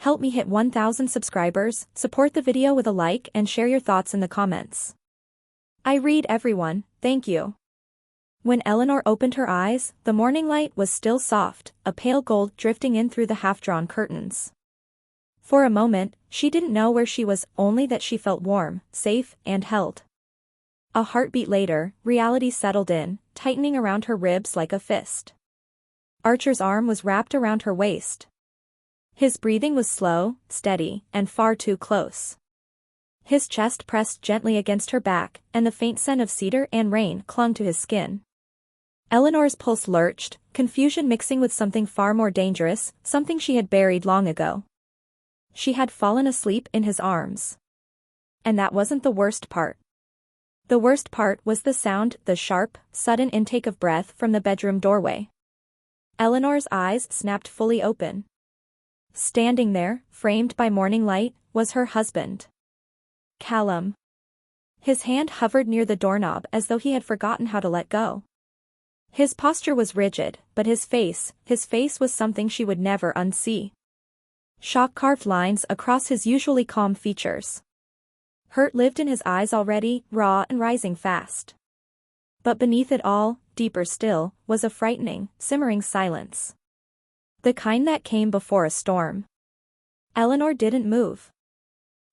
Help me hit 1,000 subscribers, support the video with a like and share your thoughts in the comments. I read everyone, thank you. When Eleanor opened her eyes, the morning light was still soft, a pale gold drifting in through the half-drawn curtains. For a moment, she didn't know where she was, only that she felt warm, safe, and held. A heartbeat later, reality settled in, tightening around her ribs like a fist. Archer's arm was wrapped around her waist. His breathing was slow, steady, and far too close. His chest pressed gently against her back, and the faint scent of cedar and rain clung to his skin. Eleanor's pulse lurched, confusion mixing with something far more dangerous, something she had buried long ago. She had fallen asleep in his arms. And that wasn't the worst part. The worst part was the sound, the sharp, sudden intake of breath from the bedroom doorway. Eleanor's eyes snapped fully open. Standing there, framed by morning light, was her husband. Callum. His hand hovered near the doorknob as though he had forgotten how to let go. His posture was rigid, but his face was something she would never unsee. Shock-carved lines across his usually calm features. Hurt lived in his eyes already, raw and rising fast. But beneath it all, deeper still, was a frightening, simmering silence. The kind that came before a storm. Eleanor didn't move.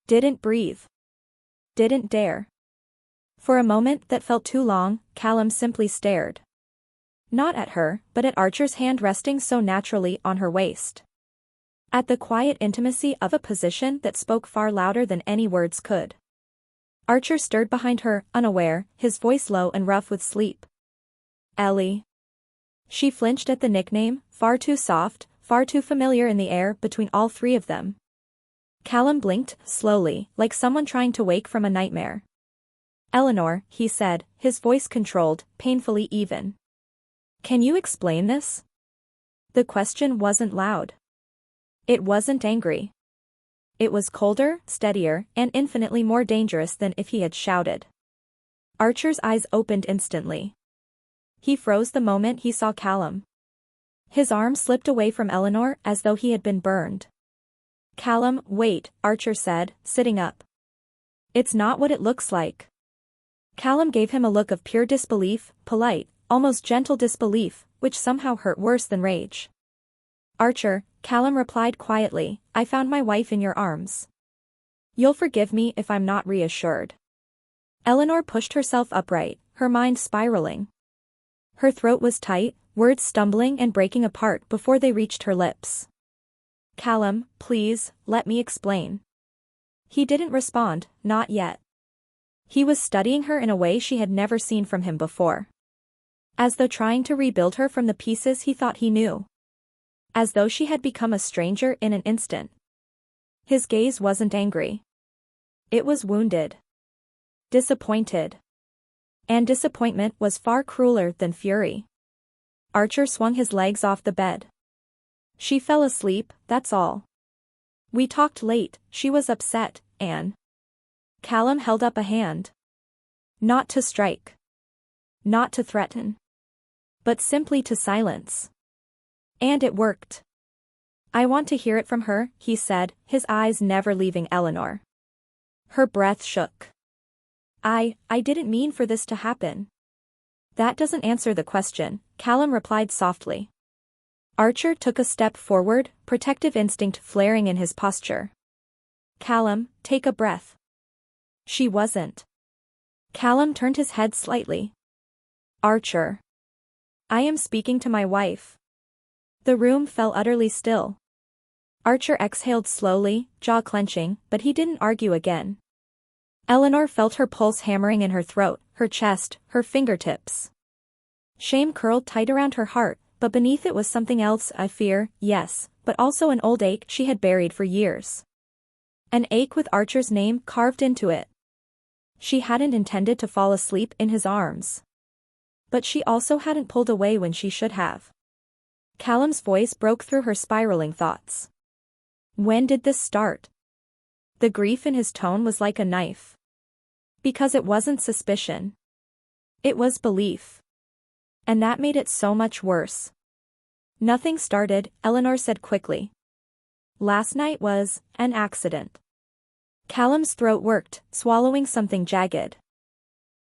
Didn't breathe. Didn't dare. For a moment that felt too long, Callum simply stared. Not at her, but at Archer's hand resting so naturally on her waist. At the quiet intimacy of a position that spoke far louder than any words could. Archer stirred behind her, unaware, his voice low and rough with sleep. Ellie. She flinched at the nickname, far too soft, far too familiar in the air between all three of them. Callum blinked, slowly, like someone trying to wake from a nightmare. Eleanor, he said, his voice controlled, painfully even. Can you explain this? The question wasn't loud. It wasn't angry. It was colder, steadier, and infinitely more dangerous than if he had shouted. Archer's eyes opened instantly. He froze the moment he saw Callum. His arm slipped away from Eleanor as though he had been burned. Callum, wait, Archer said, sitting up. It's not what it looks like. Callum gave him a look of pure disbelief, polite, almost gentle disbelief, which somehow hurt worse than rage. Archer, Callum replied quietly, I found my wife in your arms. You'll forgive me if I'm not reassured. Eleanor pushed herself upright, her mind spiraling. Her throat was tight, words stumbling and breaking apart before they reached her lips. Callum, please, let me explain. He didn't respond, not yet. He was studying her in a way she had never seen from him before. As though trying to rebuild her from the pieces he thought he knew. As though she had become a stranger in an instant. His gaze wasn't angry. It was wounded. Disappointed. And disappointment was far crueler than fury. Archer swung his legs off the bed. She fell asleep, that's all. We talked late, she was upset, Anne. Callum held up a hand. Not to strike. Not to threaten. But simply to silence. And it worked. I want to hear it from her, he said, his eyes never leaving Eleanor. Her breath shook. I didn't mean for this to happen. That doesn't answer the question, Callum replied softly. Archer took a step forward, protective instinct flaring in his posture. Callum, take a breath. She wasn't. Callum turned his head slightly. Archer. I am speaking to my wife. The room fell utterly still. Archer exhaled slowly, jaw clenching, but he didn't argue again. Eleanor felt her pulse hammering in her throat, her chest, her fingertips. Shame curled tight around her heart, but beneath it was something else, a fear, yes, but also an old ache she had buried for years. An ache with Archer's name carved into it. She hadn't intended to fall asleep in his arms. But she also hadn't pulled away when she should have. Callum's voice broke through her spiraling thoughts. When did this start? The grief in his tone was like a knife. Because it wasn't suspicion. It was belief. And that made it so much worse. Nothing started, Eleanor said quickly. Last night was an accident. Callum's throat worked, swallowing something jagged.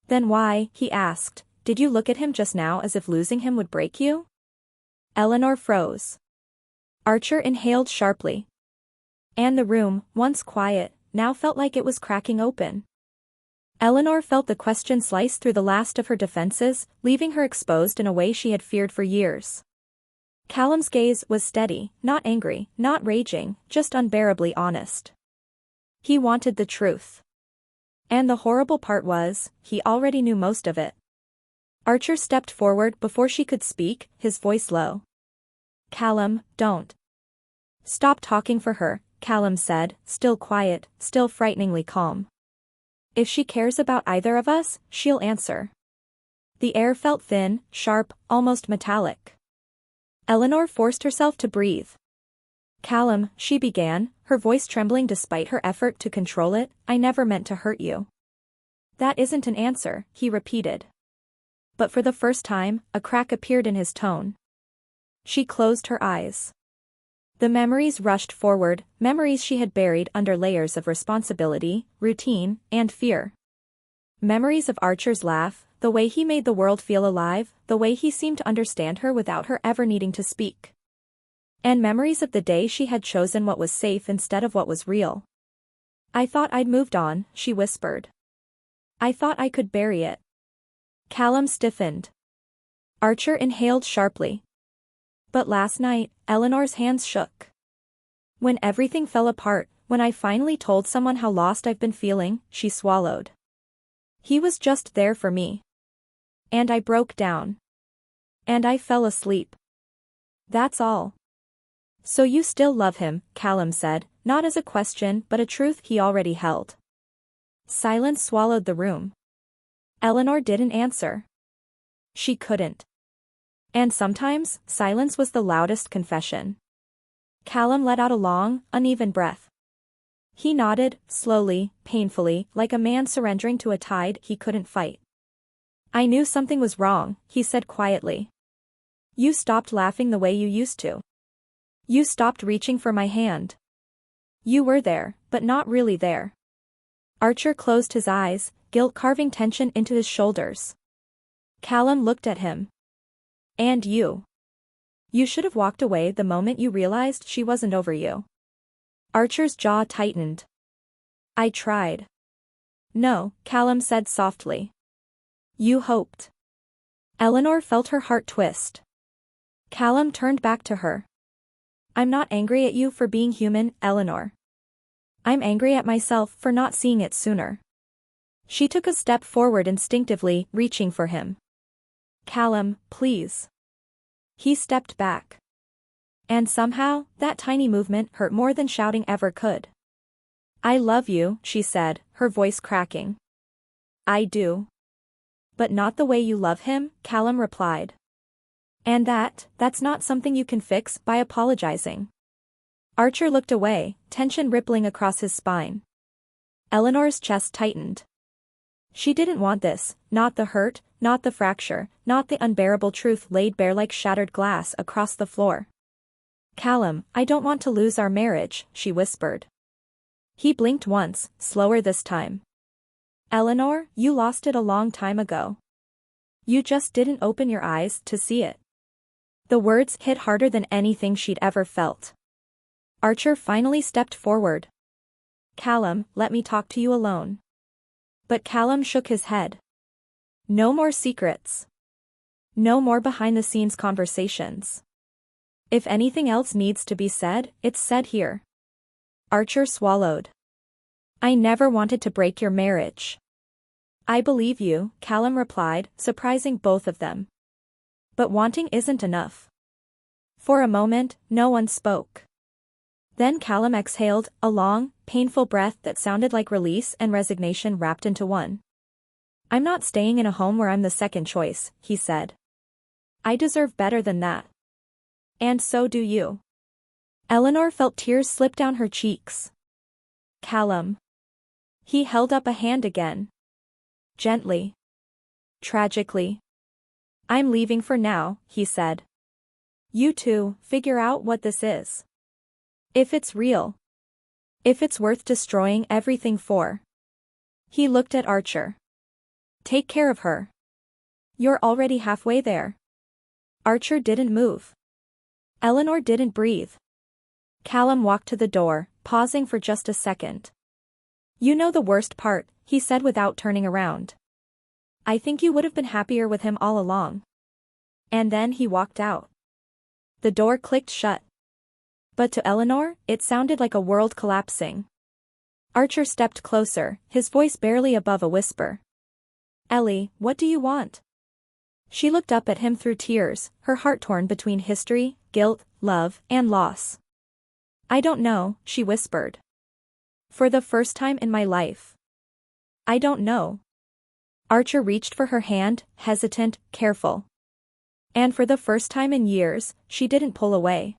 Then why, he asked, did you look at him just now as if losing him would break you? Eleanor froze. Archer inhaled sharply. And the room, once quiet, now felt like it was cracking open. Eleanor felt the question slice through the last of her defenses, leaving her exposed in a way she had feared for years. Callum's gaze was steady, not angry, not raging, just unbearably honest. He wanted the truth. And the horrible part was, he already knew most of it. Archer stepped forward before she could speak, his voice low. Callum, don't. Stop talking for her, Callum said, still quiet, still frighteningly calm. If she cares about either of us, she'll answer. The air felt thin, sharp, almost metallic. Eleanor forced herself to breathe. Callum, she began, her voice trembling despite her effort to control it, I never meant to hurt you. That isn't an answer, he repeated. But for the first time, a crack appeared in his tone. She closed her eyes. The memories rushed forward, memories she had buried under layers of responsibility, routine, and fear. Memories of Archer's laugh, the way he made the world feel alive, the way he seemed to understand her without her ever needing to speak. And memories of the day she had chosen what was safe instead of what was real. I thought I'd moved on, she whispered. I thought I could bury it. Callum stiffened. Archer inhaled sharply. But last night, Eleanor's hands shook. When everything fell apart, when I finally told someone how lost I've been feeling, she swallowed. He was just there for me. And I broke down. And I fell asleep. That's all. So you still love him, Callum said, not as a question but a truth he already held. Silence swallowed the room. Eleanor didn't answer. She couldn't. And sometimes, silence was the loudest confession. Callum let out a long, uneven breath. He nodded, slowly, painfully, like a man surrendering to a tide he couldn't fight. I knew something was wrong, he said quietly. You stopped laughing the way you used to. You stopped reaching for my hand. You were there, but not really there. Archer closed his eyes, guilt carving tension into his shoulders. Callum looked at him. And you. You should have walked away the moment you realized she wasn't over you. Archer's jaw tightened. I tried. No, Callum said softly. You hoped. Eleanor felt her heart twist. Callum turned back to her. I'm not angry at you for being human, Eleanor. I'm angry at myself for not seeing it sooner. She took a step forward instinctively, reaching for him. Callum, please. He stepped back. And somehow, that tiny movement hurt more than shouting ever could. I love you, she said, her voice cracking. I do. But not the way you love him, Callum replied. And that's not something you can fix by apologizing. Archer looked away, tension rippling across his spine. Eleanor's chest tightened. She didn't want this, not the hurt, not the fracture, not the unbearable truth laid bare like shattered glass across the floor. Callum, I don't want to lose our marriage, she whispered. He blinked once, slower this time. Eleanor, you lost it a long time ago. You just didn't open your eyes to see it. The words hit harder than anything she'd ever felt. Archer finally stepped forward. Callum, let me talk to you alone. But Callum shook his head. No more secrets. No more behind-the-scenes conversations. If anything else needs to be said, it's said here. Archer swallowed. I never wanted to break your marriage. I believe you, Callum replied, surprising both of them. But wanting isn't enough. For a moment, no one spoke. Then Callum exhaled, a long, painful breath that sounded like release and resignation wrapped into one. I'm not staying in a home where I'm the second choice, he said. I deserve better than that. And so do you. Eleanor felt tears slip down her cheeks. Callum. He held up a hand again. Gently. Tragically. I'm leaving for now, he said. You two, figure out what this is. If it's real. If it's worth destroying everything for. He looked at Archer. Take care of her. You're already halfway there. Archer didn't move. Eleanor didn't breathe. Callum walked to the door, pausing for just a second. You know the worst part, he said without turning around. I think you would have been happier with him all along. And then he walked out. The door clicked shut. But to Eleanor, it sounded like a world collapsing. Archer stepped closer, his voice barely above a whisper. Ellie, what do you want? She looked up at him through tears, her heart torn between history, guilt, love, and loss. I don't know, she whispered. For the first time in my life. I don't know. Archer reached for her hand, hesitant, careful. And for the first time in years, she didn't pull away.